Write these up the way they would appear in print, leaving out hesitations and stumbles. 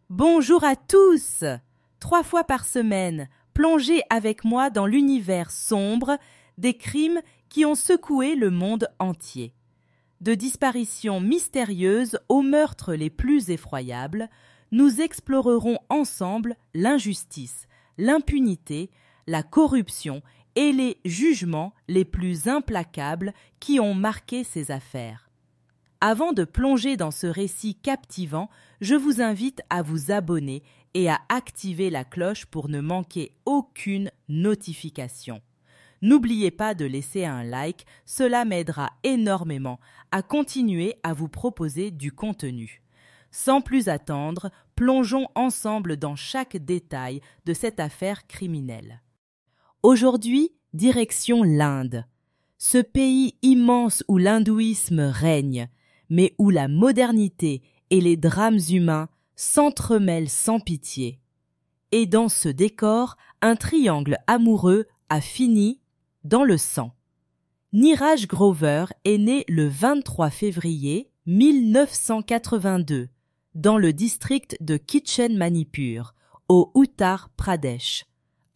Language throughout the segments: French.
Bonjour à tous! 3 fois par semaine, plongez avec moi dans l'univers sombre des crimes qui ont secoué le monde entier. De disparitions mystérieuses aux meurtres les plus effroyables, nous explorerons ensemble l'injustice, l'impunité, la corruption et les jugements les plus implacables qui ont marqué ces affaires. Avant de plonger dans ce récit captivant, je vous invite à vous abonner et à activer la cloche pour ne manquer aucune notification. N'oubliez pas de laisser un like, cela m'aidera énormément à continuer à vous proposer du contenu. Sans plus attendre, plongeons ensemble dans chaque détail de cette affaire criminelle. Aujourd'hui, direction l'Inde. Ce pays immense où l'hindouisme règne, mais où la modernité et les drames humains s'entremêlent sans pitié. Et dans ce décor, un triangle amoureux a fini dans le sang. Neeraj Grover est né le 23 février 1982 dans le district de Kitchen Manipur, au Uttar Pradesh.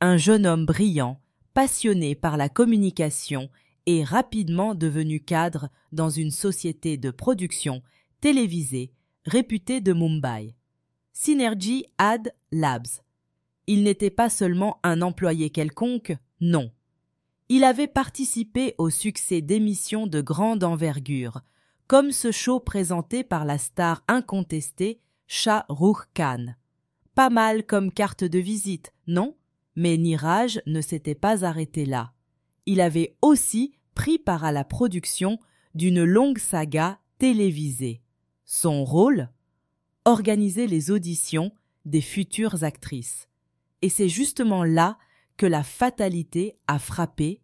Un jeune homme brillant, passionné par la communication et rapidement devenu cadre dans une société de production télévisée réputée de Mumbai, Synergy Ad Labs. Il n'était pas seulement un employé quelconque, non. Il avait participé au succès d'émissions de grande envergure, comme ce show présenté par la star incontestée Shah Rukh Khan. Pas mal comme carte de visite, non? Mais Neeraj ne s'était pas arrêté là. Il avait aussi pris part à la production d'une longue saga télévisée. Son rôle? Organiser les auditions des futures actrices. Et c'est justement là que la fatalité a frappé.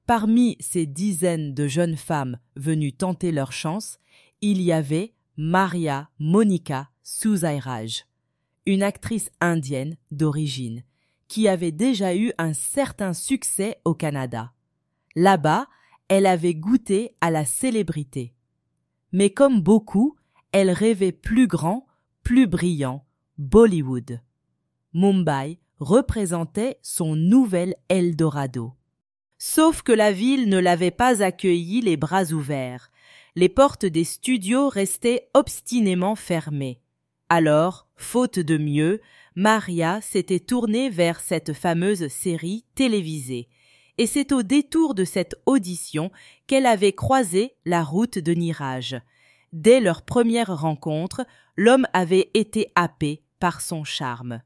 Parmi ces dizaines de jeunes femmes venues tenter leur chance, il y avait Maria Monica Susairaj, une actrice indienne d'origine, qui avait déjà eu un certain succès au Canada. Là-bas, elle avait goûté à la célébrité. Mais comme beaucoup, elle rêvait plus grand, plus brillant, Bollywood. Mumbai représentait son nouvel Eldorado. Sauf que la ville ne l'avait pas accueilli les bras ouverts. Les portes des studios restaient obstinément fermées. Alors, faute de mieux, Maria s'était tournée vers cette fameuse série télévisée. Et c'est au détour de cette audition qu'elle avait croisé la route de Neeraj. Dès leur première rencontre, l'homme avait été happé par son charme.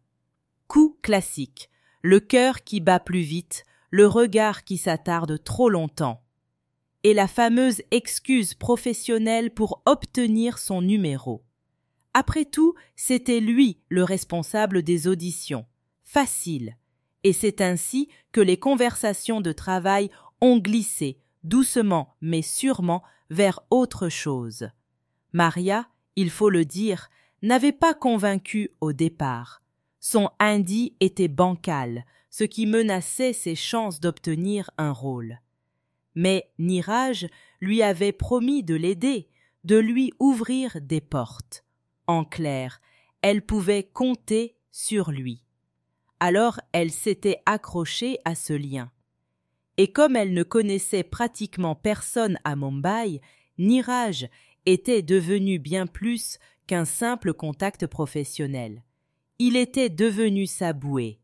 Coup classique, le cœur qui bat plus vite, le regard qui s'attarde trop longtemps. Et la fameuse excuse professionnelle pour obtenir son numéro. Après tout, c'était lui le responsable des auditions. Facile. Et c'est ainsi que les conversations de travail ont glissé, doucement mais sûrement, vers autre chose. Maria, il faut le dire, n'avait pas convaincu au départ. Son hindi était bancal, ce qui menaçait ses chances d'obtenir un rôle. Mais Neeraj lui avait promis de l'aider, de lui ouvrir des portes. En clair, elle pouvait compter sur lui. Alors elle s'était accrochée à ce lien. Et comme elle ne connaissait pratiquement personne à Mumbai, Neeraj était devenu bien plus qu'un simple contact professionnel. Il était devenu sa bouée.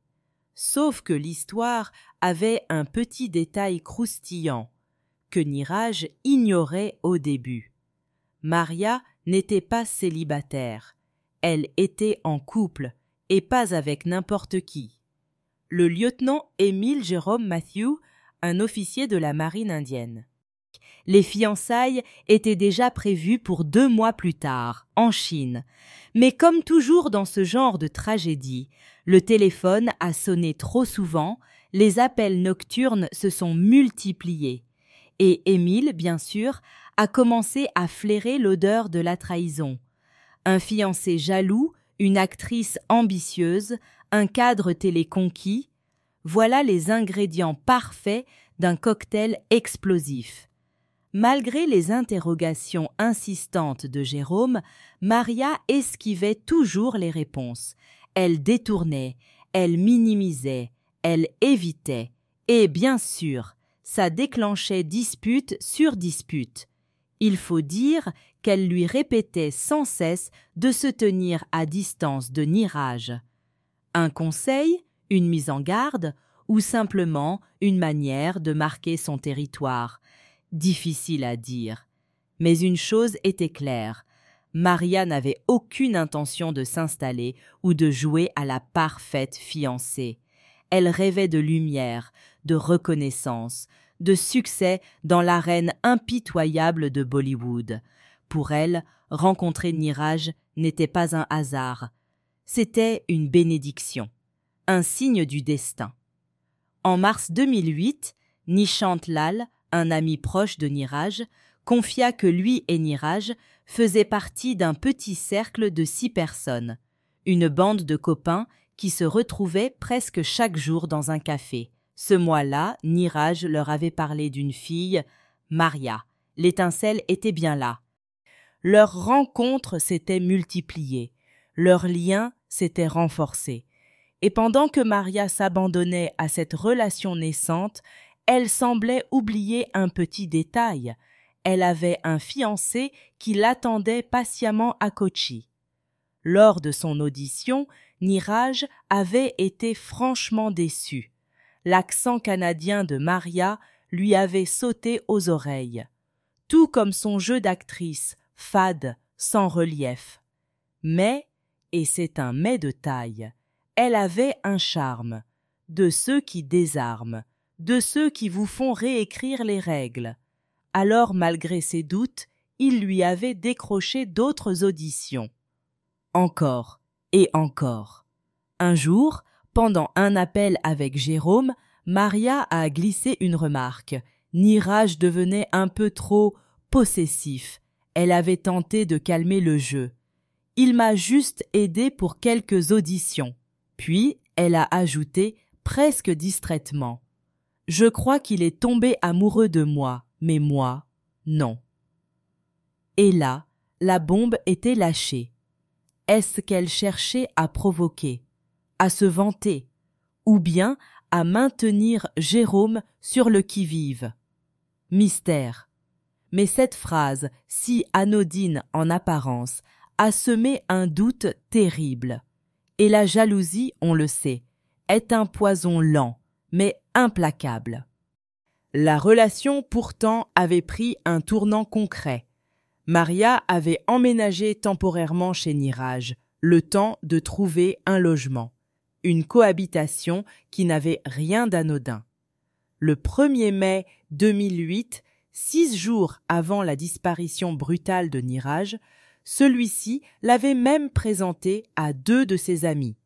Sauf que l'histoire avait un petit détail croustillant que Neeraj ignorait au début. Maria n'était pas célibataire. Elle était en couple, et pas avec n'importe qui. Le lieutenant Émile Jérôme Matthew, un officier de la marine indienne. Les fiançailles étaient déjà prévues pour 2 mois plus tard, en Chine. Mais comme toujours dans ce genre de tragédie, le téléphone a sonné trop souvent, les appels nocturnes se sont multipliés. Et Émile, bien sûr, a commencé à flairer l'odeur de la trahison. Un fiancé jaloux, une actrice ambitieuse, un cadre télé conquis, voilà les ingrédients parfaits d'un cocktail explosif. Malgré les interrogations insistantes de Jérôme, Maria esquivait toujours les réponses. Elle détournait, elle minimisait, elle évitait, et bien sûr, ça déclenchait dispute sur dispute. Il faut dire qu'elle lui répétait sans cesse de se tenir à distance de Niraj. Un conseil, une mise en garde, ou simplement une manière de marquer son territoire. Difficile à dire. Mais une chose était claire. Maria n'avait aucune intention de s'installer ou de jouer à la parfaite fiancée. Elle rêvait de lumière, de reconnaissance, de succès dans l'arène impitoyable de Bollywood. Pour elle, rencontrer Niraj n'était pas un hasard. C'était une bénédiction, un signe du destin. En mars 2008, Nishant Lal, un ami proche de Niraj, confia que lui et Niraj faisaient partie d'un petit cercle de 6 personnes, une bande de copains qui se retrouvaient presque chaque jour dans un café. Ce mois-là, Niraj leur avait parlé d'une fille, Maria. L'étincelle était bien là. Leurs rencontres s'étaient multipliées, leurs liens s'étaient renforcés. Et pendant que Maria s'abandonnait à cette relation naissante, elle semblait oublier un petit détail. Elle avait un fiancé qui l'attendait patiemment à Kochi. Lors de son audition, Niraj avait été franchement déçu. L'accent canadien de Maria lui avait sauté aux oreilles, tout comme son jeu d'actrice, fade, sans relief. Mais, et c'est un mais de taille, elle avait un charme, de ceux qui désarment, de ceux qui vous font réécrire les règles. Alors, malgré ses doutes, il lui avait décroché d'autres auditions. Encore et encore. Un jour, pendant un appel avec Jérôme, Maria a glissé une remarque. Niraj devenait un peu trop possessif. Elle avait tenté de calmer le jeu. « Il m'a juste aidé pour quelques auditions. » Puis, elle a ajouté, presque distraitement. « Je crois qu'il est tombé amoureux de moi, mais moi, non. » Et là, la bombe était lâchée. Est-ce qu'elle cherchait à provoquer, à se vanter, ou bien à maintenir Jérôme sur le qui-vive? Mystère. Mais cette phrase, si anodine en apparence, a semé un doute terrible. Et la jalousie, on le sait, est un poison lent, mais implacable. La relation pourtant avait pris un tournant concret. Maria avait emménagé temporairement chez Niraj, le temps de trouver un logement, une cohabitation qui n'avait rien d'anodin. Le 1er mai 2008, 6 jours avant la disparition brutale de Niraj, celui-ci l'avait même présenté à 2 de ses amis,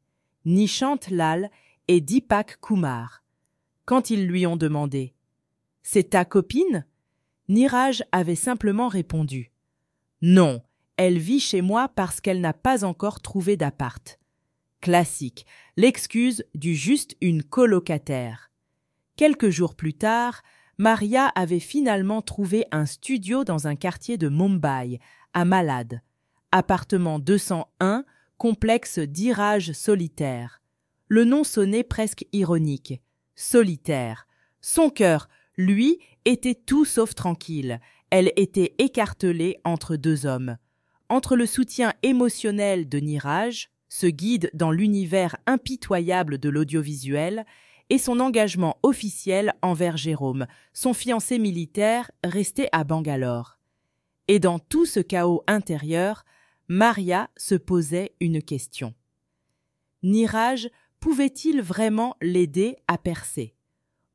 Nishant Lal et Deepak Kumar. Quand ils lui ont demandé « C'est ta copine ?» Niraj avait simplement répondu « Non, elle vit chez moi parce qu'elle n'a pas encore trouvé d'appart. » Classique, l'excuse du juste une colocataire. Quelques jours plus tard, Maria avait finalement trouvé un studio dans un quartier de Mumbai, à Malad. Appartement 201, complexe d'Iraj solitaire. Le nom sonnait presque ironique. Solitaire. Son cœur, lui, était tout sauf tranquille. Elle était écartelée entre 2 hommes. Entre le soutien émotionnel de Niraj, ce guide dans l'univers impitoyable de l'audiovisuel, et son engagement officiel envers Jérôme, son fiancé militaire resté à Bangalore. Et dans tout ce chaos intérieur, Maria se posait une question. Niraj pouvait-il vraiment l'aider à percer?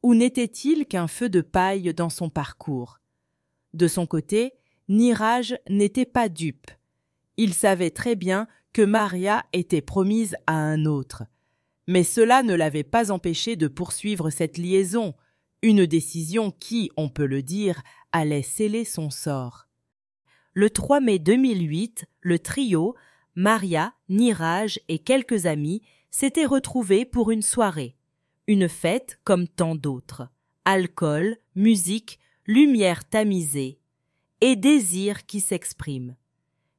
Ou n'était-il qu'un feu de paille dans son parcours? De son côté, Niraj n'était pas dupe. Il savait très bien que Maria était promise à un autre. Mais cela ne l'avait pas empêché de poursuivre cette liaison, une décision qui, on peut le dire, allait sceller son sort. Le 3 mai 2008, le trio, Maria, Niraj et quelques amis, s'étaient retrouvés pour une soirée. Une fête comme tant d'autres. Alcool, musique, lumière tamisée, et désir qui s'expriment.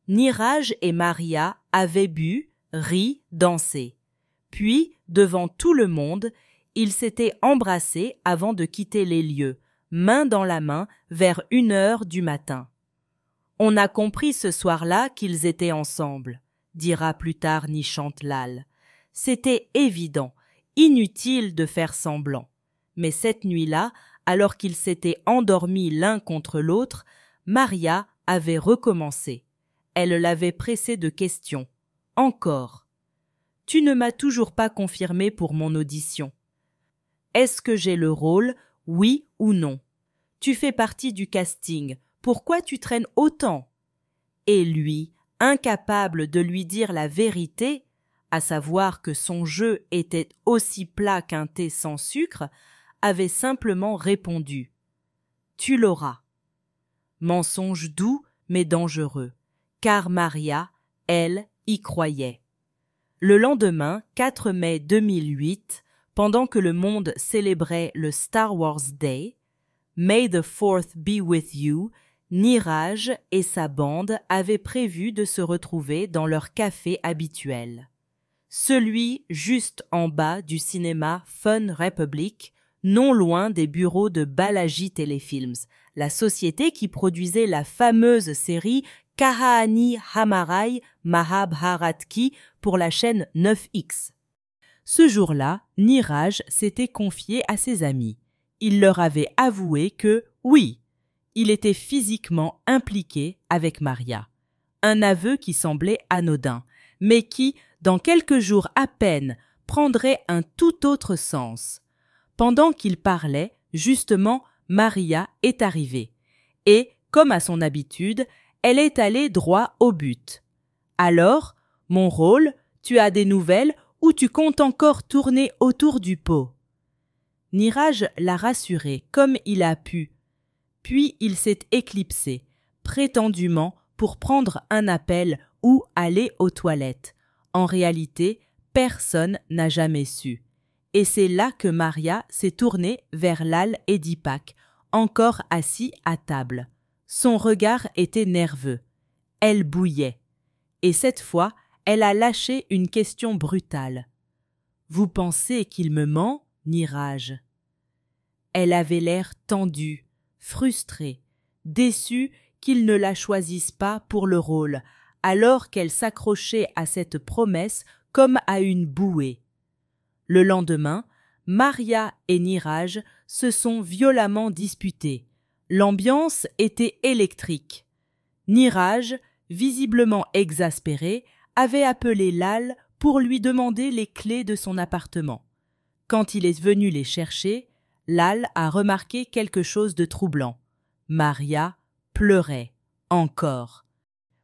Niraj et Maria avaient bu, ri, dansé. Puis, devant tout le monde, ils s'étaient embrassés avant de quitter les lieux, main dans la main, vers 1 heure du matin. On a compris ce soir-là qu'ils étaient ensemble, dira plus tard Nishant Lal. C'était évident, inutile de faire semblant. Mais cette nuit-là, alors qu'ils s'étaient endormis l'un contre l'autre, Maria avait recommencé. Elle l'avait pressé de questions. Encore. « Tu ne m'as toujours pas confirmé pour mon audition. Est-ce que j'ai le rôle, oui ou non? Tu fais partie du casting. Pourquoi tu traînes autant ?» Et lui, incapable de lui dire la vérité, à savoir que son jeu était aussi plat qu'un thé sans sucre, avait simplement répondu « Tu l'auras ». Mensonge doux mais dangereux, car Maria, elle, y croyait. Le lendemain, 4 mai 2008, pendant que le monde célébrait le Star Wars Day, May the 4th be with you, Niraj et sa bande avaient prévu de se retrouver dans leur café habituel. Celui juste en bas du cinéma Fun Republic, non loin des bureaux de Balaji Telefilms, la société qui produisait la fameuse série Kahani Hamarai Mahabharatki pour la chaîne 9X. Ce jour-là, Niraj s'était confié à ses amis. Il leur avait avoué que, oui, il était physiquement impliqué avec Maria. Un aveu qui semblait anodin, mais qui, dans quelques jours à peine, prendrait un tout autre sens. Pendant qu'il parlait, justement, Maria est arrivée. Et, comme à son habitude, elle est allée droit au but. « Alors, mon rôle, tu as des nouvelles ou tu comptes encore tourner autour du pot ?» Niraj l'a rassuré comme il a pu. Puis il s'est éclipsé, prétendument pour prendre un appel ou aller aux toilettes. En réalité, personne n'a jamais su. Et c'est là que Maria s'est tournée vers Lal et Deepak, encore assis à table. Son regard était nerveux. Elle bouillait. Et cette fois, elle a lâché une question brutale. « Vous pensez qu'il me ment, Niraj ?» Elle avait l'air tendue, frustrée, déçue qu'il ne la choisisse pas pour le rôle, alors qu'elle s'accrochait à cette promesse comme à une bouée. Le lendemain, Maria et Niraj se sont violemment disputés. L'ambiance était électrique. Niraj, visiblement exaspéré, avait appelé Lal pour lui demander les clés de son appartement. Quand il est venu les chercher, Lal a remarqué quelque chose de troublant. Maria pleurait, encore.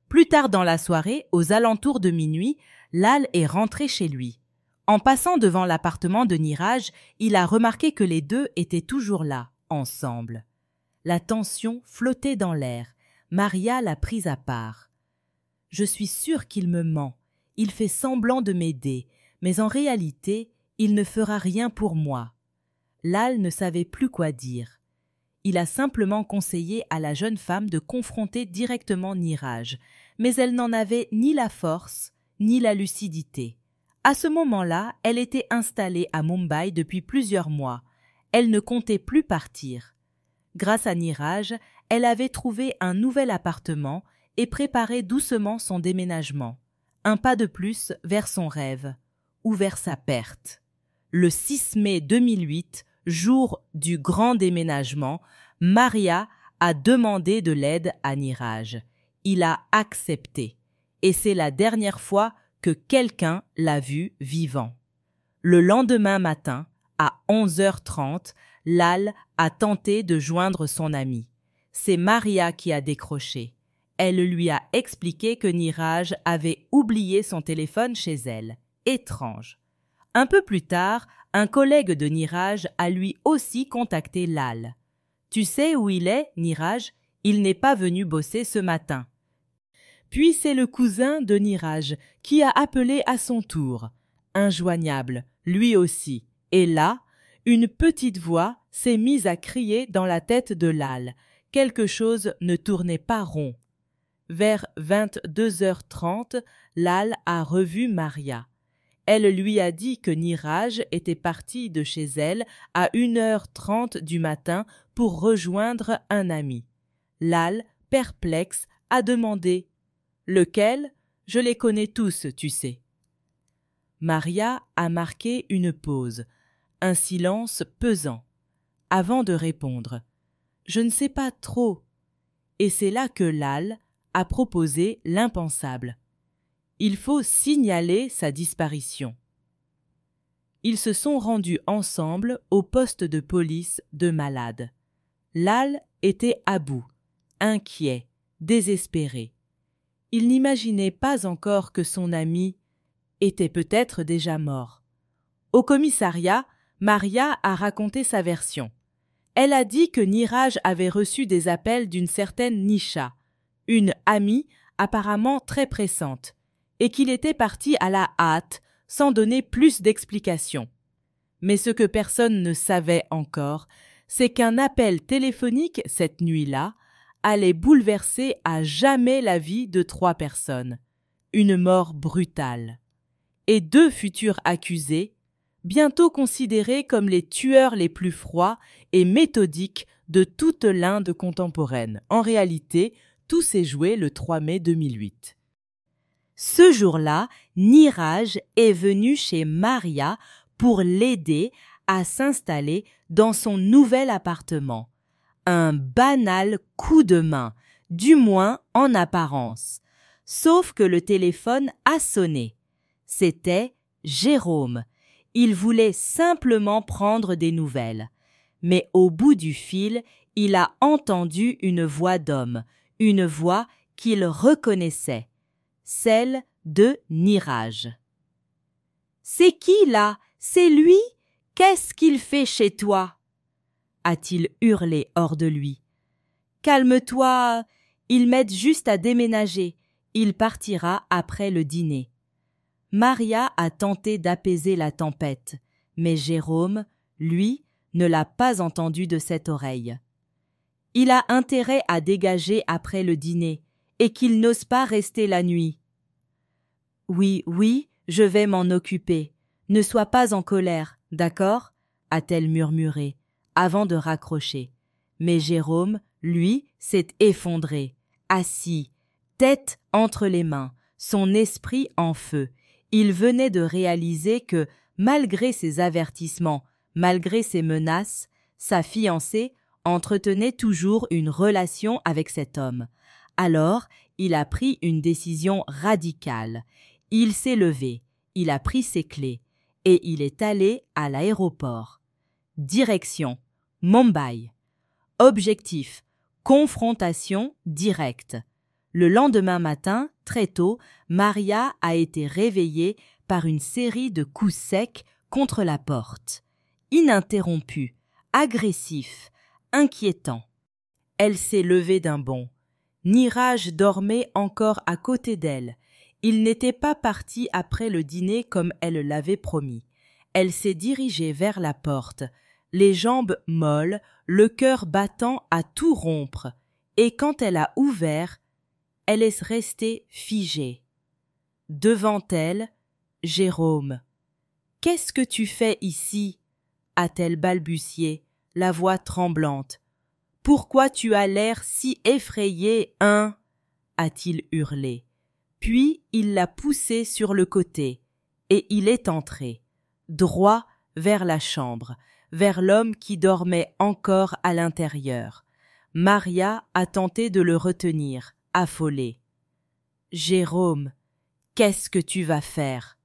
Plus tard dans la soirée, aux alentours de minuit, Lal est rentré chez lui. En passant devant l'appartement de Niraj, il a remarqué que les deux étaient toujours là, ensemble. La tension flottait dans l'air. Maria l'a prise à part. « Je suis sûre qu'il me ment. Il fait semblant de m'aider, mais en réalité, il ne fera rien pour moi. » Lal ne savait plus quoi dire. Il a simplement conseillé à la jeune femme de confronter directement Niraj, mais elle n'en avait ni la force, ni la lucidité. À ce moment-là, elle était installée à Mumbai depuis plusieurs mois. Elle ne comptait plus partir. Grâce à Niraj, elle avait trouvé un nouvel appartement et préparé doucement son déménagement. Un pas de plus vers son rêve, ou vers sa perte. Le 6 mai 2008, jour du grand déménagement, Maria a demandé de l'aide à Niraj. Il a accepté. Et c'est la dernière fois que quelqu'un l'a vu vivant. Le lendemain matin, à 11h30, Lal a tenté de joindre son ami. C'est Maria qui a décroché. Elle lui a expliqué que Niraj avait oublié son téléphone chez elle. Étrange. Un peu plus tard, un collègue de Niraj a lui aussi contacté Lal. « Tu sais où il est, Niraj? Il n'est pas venu bosser ce matin. » Puis c'est le cousin de Niraj qui a appelé à son tour. Injoignable, lui aussi. Et là, une petite voix s'est mise à crier dans la tête de Lal. quelque chose ne tournait pas rond. Vers 22h30, Lal a revu Maria. Elle lui a dit que Niraj était parti de chez elle à 1h30 du matin pour rejoindre un ami. Lal, perplexe, a demandé « Lequel ? Je les connais tous, tu sais. » Maria a marqué une pause, un silence pesant, avant de répondre « Je ne sais pas trop. » Et c'est là que Lal a proposé l'impensable. Il faut signaler sa disparition. Ils se sont rendus ensemble au poste de police de Malad. Lal était à bout, inquiet, désespéré. Il n'imaginait pas encore que son ami était peut-être déjà mort. Au commissariat, Maria a raconté sa version. Elle a dit que Niraj avait reçu des appels d'une certaine Nisha, une amie apparemment très pressante, et qu'il était parti à la hâte sans donner plus d'explications. Mais ce que personne ne savait encore, c'est qu'un appel téléphonique cette nuit-là allait bouleverser à jamais la vie de 3 personnes. Une mort brutale. Et 2 futurs accusés, bientôt considérés comme les tueurs les plus froids et méthodiques de toute l'Inde contemporaine. En réalité, tout s'est joué le 3 mai 2008. Ce jour-là, Niraj est venu chez Maria pour l'aider à s'installer dans son nouvel appartement. Un banal coup de main, du moins en apparence. Sauf que le téléphone a sonné. C'était Jérôme. Il voulait simplement prendre des nouvelles. Mais au bout du fil, il a entendu une voix d'homme, une voix qu'il reconnaissait, celle de Niraj. « C'est qui là ? C'est lui ? Qu'est-ce qu'il fait chez toi ?» a-t-il hurlé hors de lui. « Calme-toi, il m'aide juste à déménager. Il partira après le dîner. » Maria a tenté d'apaiser la tempête, mais Jérôme, lui, ne l'a pas entendu de cette oreille. Il a intérêt à dégager après le dîner et qu'il n'ose pas rester la nuit. « Oui, je vais m'en occuper. Ne sois pas en colère, d'accord ?» a-t-elle murmuré, avant de raccrocher. Mais Jérôme, lui, s'est effondré, assis, tête entre les mains, son esprit en feu. Il venait de réaliser que, malgré ses avertissements, malgré ses menaces, sa fiancée entretenait toujours une relation avec cet homme. Alors, il a pris une décision radicale. Il s'est levé, il a pris ses clés et il est allé à l'aéroport. Direction Mumbai. Objectif confrontation directe. Le lendemain matin, très tôt, Maria a été réveillée par une série de coups secs contre la porte. Ininterrompu, agressif, inquiétant. Elle s'est levée d'un bond. Niraj dormait encore à côté d'elle. Il n'était pas parti après le dîner comme elle l'avait promis. Elle s'est dirigée vers la porte, les jambes molles, le cœur battant à tout rompre, et quand elle a ouvert, elle est restée figée. Devant elle, Jérôme. « Qu'est-ce que tu fais ici ?» a-t-elle balbutié, la voix tremblante. « Pourquoi tu as l'air si effrayé, hein ?» a-t-il hurlé. Puis il l'a poussée sur le côté, et il est entré, droit vers la chambre, vers l'homme qui dormait encore à l'intérieur. Maria a tenté de le retenir, affolée. « Jérôme, qu'est-ce que tu vas faire ?»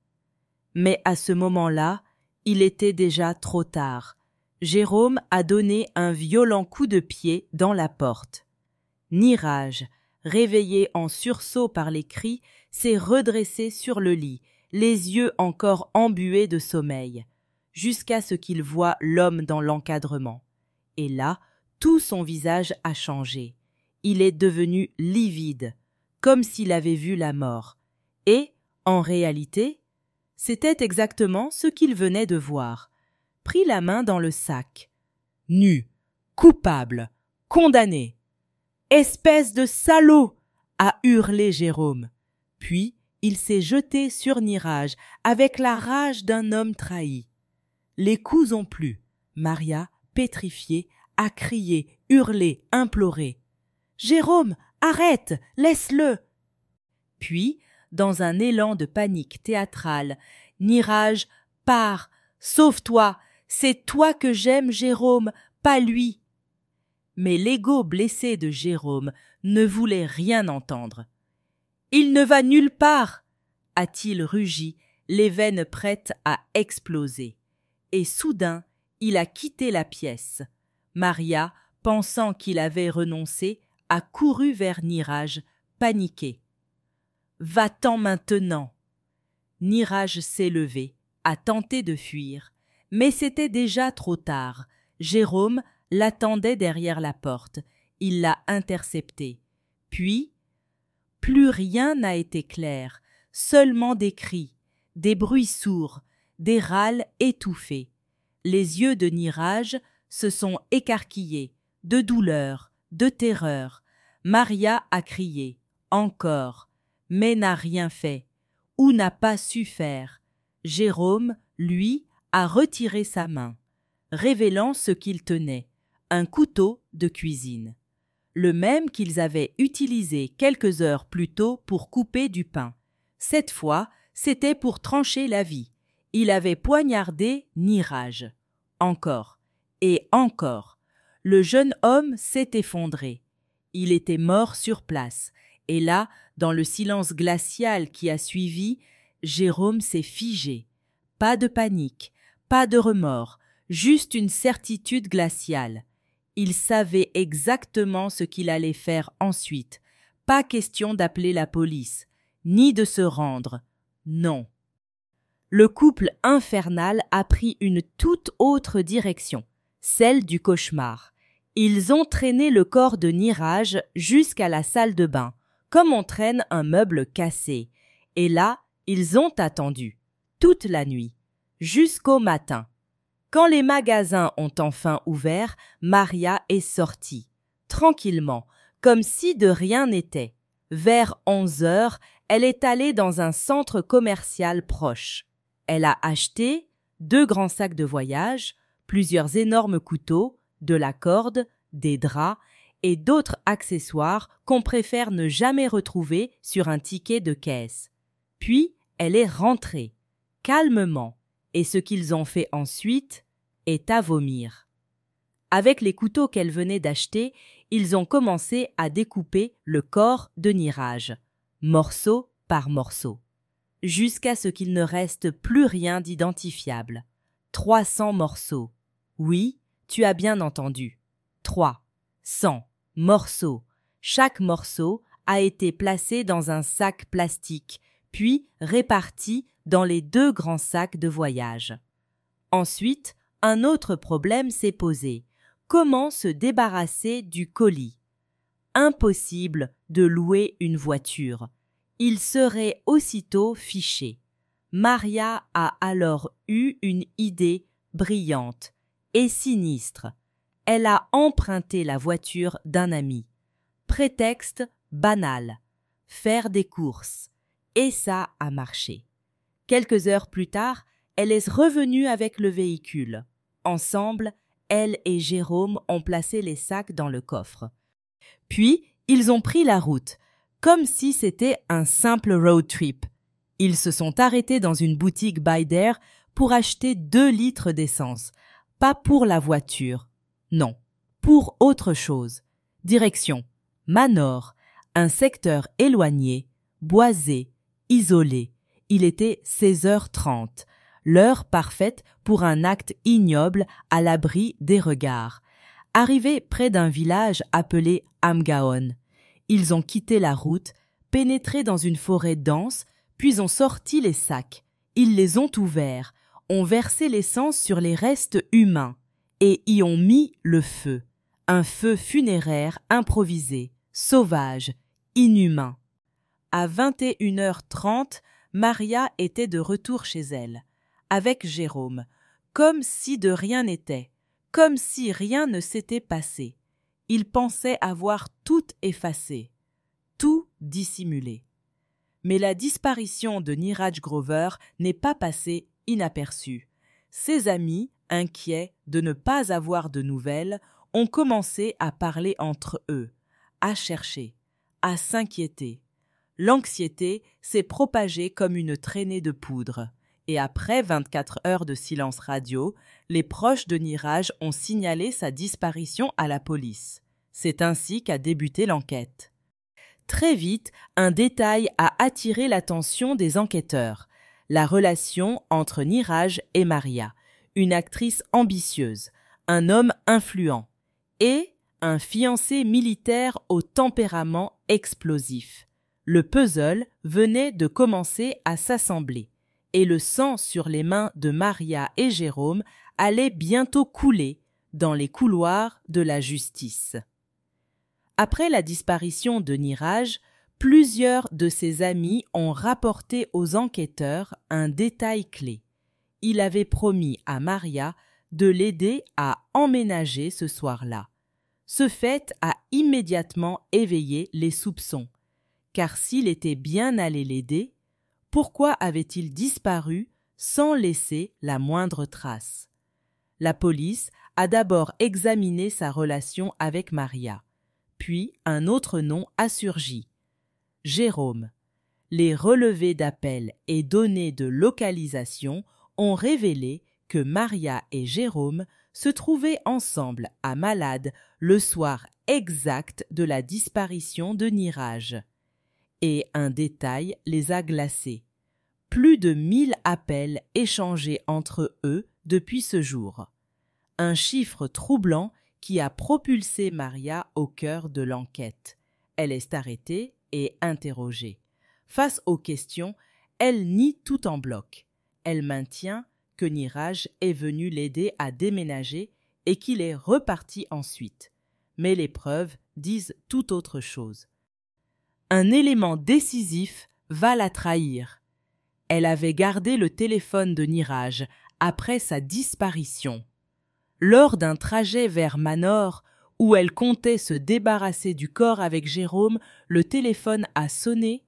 Mais à ce moment-là, il était déjà trop tard. Jérôme a donné un violent coup de pied dans la porte. Niraj, réveillé en sursaut par les cris, s'est redressé sur le lit, les yeux encore embués de sommeil, jusqu'à ce qu'il voie l'homme dans l'encadrement. Et là, tout son visage a changé. Il est devenu livide, comme s'il avait vu la mort. Et, en réalité, c'était exactement ce qu'il venait de voir. Pris la main dans le sac. Nu, coupable, condamné. Espèce de salaud! A hurlé Jérôme. Puis il s'est jeté sur Niraj avec la rage d'un homme trahi. Les coups ont plu. Maria, pétrifiée, a crié, hurlé, imploré. « Jérôme, arrête, laisse-le !» Puis, dans un élan de panique théâtrale, Niraj part. « Sauve-toi, c'est toi que j'aime, Jérôme, pas lui !» Mais l'ego blessé de Jérôme ne voulait rien entendre. « Il ne va nulle part !» a-t-il rugi, les veines prêtes à exploser. Et soudain, il a quitté la pièce. Maria, pensant qu'il avait renoncé, a couru vers Niraj, paniquée. « Va-t'en maintenant !» Niraj s'est levé, a tenté de fuir, mais c'était déjà trop tard. Jérôme l'attendait derrière la porte. Il l'a intercepté. Puis, plus rien n'a été clair, seulement des cris, des bruits sourds, des râles étouffés. Les yeux de Niraj se sont écarquillés, de douleur, de terreur. Maria a crié, encore, mais n'a rien fait, ou n'a pas su faire. Jérôme, lui, a retiré sa main, révélant ce qu'il tenait, un couteau de cuisine, le même qu'ils avaient utilisé quelques heures plus tôt pour couper du pain. Cette fois, c'était pour trancher la vie. Il avait poignardé Niraj. Encore, et encore. Le jeune homme s'est effondré. Il était mort sur place, et là, dans le silence glacial qui a suivi, Jérôme s'est figé. Pas de panique, pas de remords, juste une certitude glaciale. Il savait exactement ce qu'il allait faire ensuite. Pas question d'appeler la police, ni de se rendre. Non. Le couple infernal a pris une toute autre direction, celle du cauchemar. Ils ont traîné le corps de Niraj jusqu'à la salle de bain, comme on traîne un meuble cassé. Et là, ils ont attendu, toute la nuit, jusqu'au matin. Quand les magasins ont enfin ouvert, Maria est sortie, tranquillement, comme si de rien n'était. Vers 11 heures, elle est allée dans un centre commercial proche. Elle a acheté 2 grands sacs de voyage, plusieurs énormes couteaux, de la corde, des draps et d'autres accessoires qu'on préfère ne jamais retrouver sur un ticket de caisse. Puis, elle est rentrée, calmement, et ce qu'ils ont fait ensuite est à vomir. Avec les couteaux qu'elle venait d'acheter, ils ont commencé à découper le corps de Niraj, morceau par morceau, jusqu'à ce qu'il ne reste plus rien d'identifiable. 300 morceaux. Oui, tu as bien entendu. 300 morceaux. Chaque morceau a été placé dans un sac plastique, puis réparti dans les 2 grands sacs de voyage. Ensuite, un autre problème s'est posé. Comment se débarrasser du colis? Impossible de louer une voiture. Il serait aussitôt fiché. Maria a alors eu une idée brillante et sinistre. Elle a emprunté la voiture d'un ami. Prétexte banal. Faire des courses. Et ça a marché. Quelques heures plus tard, elle est revenue avec le véhicule. Ensemble, elle et Jérôme ont placé les sacs dans le coffre. Puis, ils ont pris la route, comme si c'était un simple road trip. Ils se sont arrêtés dans une boutique Baider pour acheter 2 litres d'essence. Pas pour la voiture. Non, pour autre chose. Direction Manor, un secteur éloigné, boisé, isolé. Il était 16h30, l'heure parfaite pour un acte ignoble à l'abri des regards. Arrivés près d'un village appelé Amgaon, ils ont quitté la route, pénétré dans une forêt dense, puis ont sorti les sacs. Ils les ont ouverts, ont versé l'essence sur les restes humains et y ont mis le feu. Un feu funéraire improvisé, sauvage, inhumain. À 21h30, Maria était de retour chez elle, avec Jérôme, comme si de rien n'était, comme si rien ne s'était passé. il pensait avoir tout effacé, tout dissimulé. Mais la disparition de Neeraj Grover n'est pas passée inaperçue. Ses amis, inquiets de ne pas avoir de nouvelles, ont commencé à parler entre eux, à chercher, à s'inquiéter. L'anxiété s'est propagée comme une traînée de poudre. Et après 24 heures de silence radio, les proches de Neeraj ont signalé sa disparition à la police. C'est ainsi qu'a débuté l'enquête. Très vite, un détail a attiré l'attention des enquêteurs. La relation entre Neeraj et Maria, une actrice ambitieuse, un homme influent et un fiancé militaire au tempérament explosif. Le puzzle venait de commencer à s'assembler. Et le sang sur les mains de Maria et Jérôme allait bientôt couler dans les couloirs de la justice. Après la disparition de Neeraj, plusieurs de ses amis ont rapporté aux enquêteurs un détail clé. Il avait promis à Maria de l'aider à emménager ce soir-là. Ce fait a immédiatement éveillé les soupçons, car s'il était bien allé l'aider, pourquoi avait-il disparu sans laisser la moindre trace? La police a d'abord examiné sa relation avec Maria, puis un autre nom a surgi, Jérôme. Les relevés d'appel et données de localisation ont révélé que Maria et Jérôme se trouvaient ensemble à Malade le soir exact de la disparition de Neeraj. Et un détail les a glacés. Plus de 1000 appels échangés entre eux depuis ce jour. Un chiffre troublant qui a propulsé Maria au cœur de l'enquête. Elle est arrêtée et interrogée. Face aux questions, elle nie tout en bloc. Elle maintient que Neeraj est venu l'aider à déménager et qu'il est reparti ensuite. Mais les preuves disent tout autre chose. Un élément décisif va la trahir. Elle avait gardé le téléphone de Neeraj après sa disparition. Lors d'un trajet vers Manor, où elle comptait se débarrasser du corps avec Jérôme, le téléphone a sonné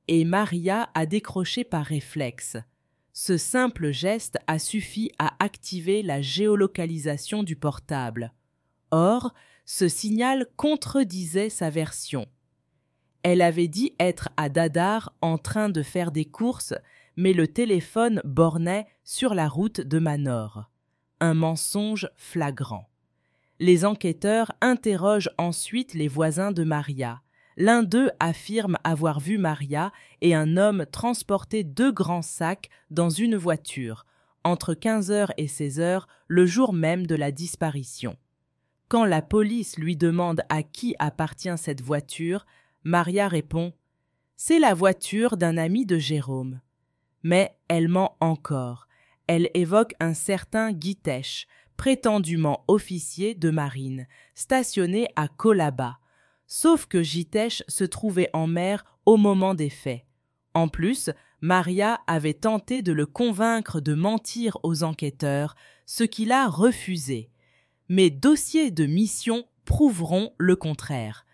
et Maria a décroché par réflexe. Ce simple geste a suffi à activer la géolocalisation du portable. Or, ce signal contredisait sa version. Elle avait dit être à Dadar en train de faire des courses, mais le téléphone bornait sur la route de Manor. Un mensonge flagrant. Les enquêteurs interrogent ensuite les voisins de Maria. L'un d'eux affirme avoir vu Maria et un homme transporter 2 grands sacs dans une voiture, entre 15h et 16h, le jour même de la disparition. Quand la police lui demande à qui appartient cette voiture, Maria répond « C'est la voiture d'un ami de Jérôme ». Mais elle ment encore. Elle évoque un certain Guitesh, prétendument officier de marine, stationné à Colaba. Sauf que Guitesh se trouvait en mer au moment des faits. En plus, Maria avait tenté de le convaincre de mentir aux enquêteurs, ce qu'il a refusé. Mais dossiers de mission prouveront le contraire.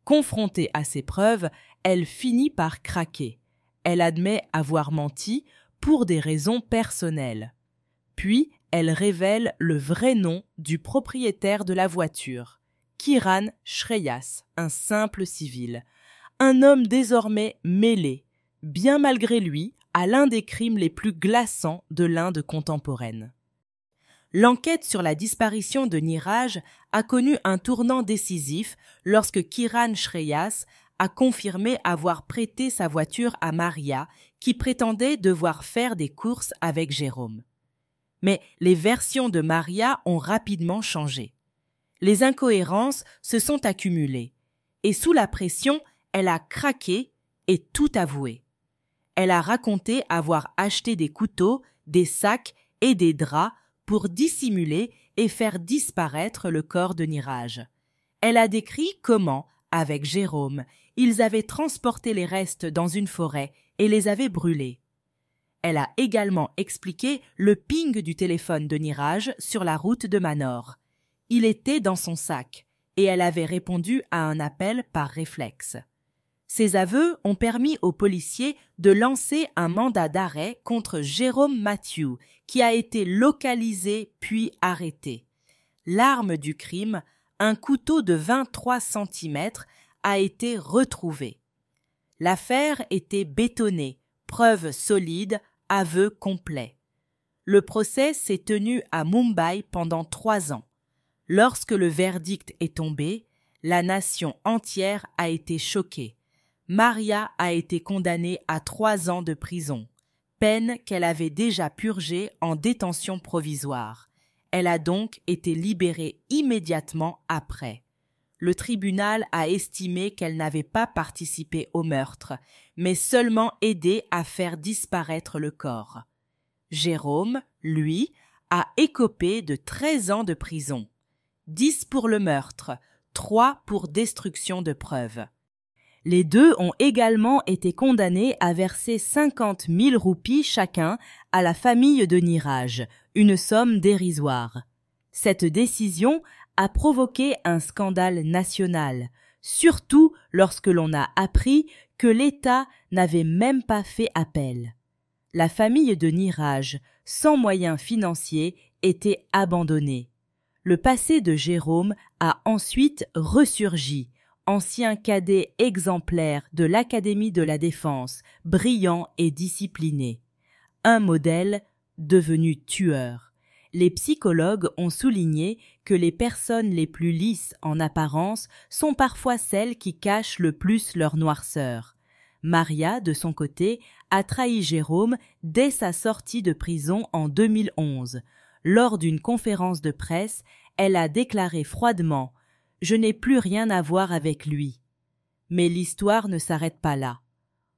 Confrontée à ces preuves, elle finit par craquer. Elle admet avoir menti pour des raisons personnelles. Puis, elle révèle le vrai nom du propriétaire de la voiture, Kiran Shreyas, un simple civil. Un homme désormais mêlé, bien malgré lui, à l'un des crimes les plus glaçants de l'Inde contemporaine. L'enquête sur la disparition de Neeraj a connu un tournant décisif lorsque Kiran Shreyas a confirmé avoir prêté sa voiture à Maria, qui prétendait devoir faire des courses avec Jérôme. Mais les versions de Maria ont rapidement changé. Les incohérences se sont accumulées, et sous la pression, elle a craqué et tout avoué. Elle a raconté avoir acheté des couteaux, des sacs et des draps pour dissimuler et faire disparaître le corps de Neeraj. Elle a décrit comment, avec Jérôme, ils avaient transporté les restes dans une forêt et les avaient brûlés. Elle a également expliqué le ping du téléphone de Neeraj sur la route de Manor. Il était dans son sac et elle avait répondu à un appel par réflexe. Ces aveux ont permis aux policiers de lancer un mandat d'arrêt contre Jérôme Mathieu, qui a été localisé puis arrêté. L'arme du crime, un couteau de 23 cm, a été retrouvé. L'affaire était bétonnée, preuve solide, aveu complet. Le procès s'est tenu à Mumbai pendant 3 ans. Lorsque le verdict est tombé, la nation entière a été choquée. Maria a été condamnée à 3 ans de prison, peine qu'elle avait déjà purgée en détention provisoire. Elle a donc été libérée immédiatement après. Le tribunal a estimé qu'elle n'avait pas participé au meurtre, mais seulement aidé à faire disparaître le corps. Jérôme, lui, a écopé de 13 ans de prison. 10 pour le meurtre, 3 pour destruction de preuves. Les deux ont également été condamnés à verser 50 000 roupies chacun à la famille de Niraj, une somme dérisoire. Cette décision a provoqué un scandale national, surtout lorsque l'on a appris que l'État n'avait même pas fait appel. La famille de Niraj, sans moyens financiers, était abandonnée. Le passé de Jérôme a ensuite ressurgi, ancien cadet exemplaire de l'Académie de la Défense, brillant et discipliné. Un modèle devenu tueur. Les psychologues ont souligné que les personnes les plus lisses en apparence sont parfois celles qui cachent le plus leur noirceur. Maria, de son côté, a trahi Jérôme dès sa sortie de prison en 2011. Lors d'une conférence de presse, elle a déclaré froidement « Je n'ai plus rien à voir avec lui ». Mais l'histoire ne s'arrête pas là.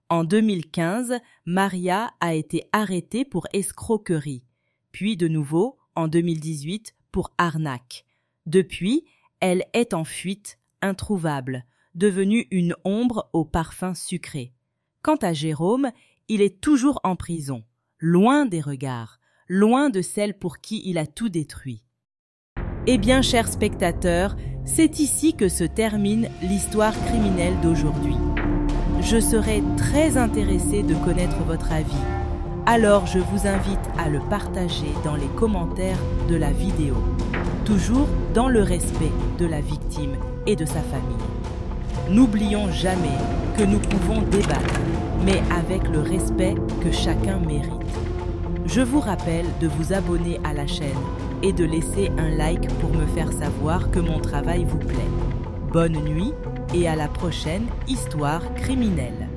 En 2015, Maria a été arrêtée pour escroquerie, puis de nouveau, en 2018, pour arnaque. Depuis, elle est en fuite, introuvable, devenue une ombre au parfum sucré. Quant à Jérôme, il est toujours en prison, loin des regards, loin de celles pour qui il a tout détruit. Eh bien, chers spectateurs, c'est ici que se termine l'histoire criminelle d'aujourd'hui. Je serais très intéressée de connaître votre avis. Alors je vous invite à le partager dans les commentaires de la vidéo, toujours dans le respect de la victime et de sa famille. N'oublions jamais que nous pouvons débattre, mais avec le respect que chacun mérite. Je vous rappelle de vous abonner à la chaîne et de laisser un like pour me faire savoir que mon travail vous plaît. Bonne nuit et à la prochaine histoire criminelle.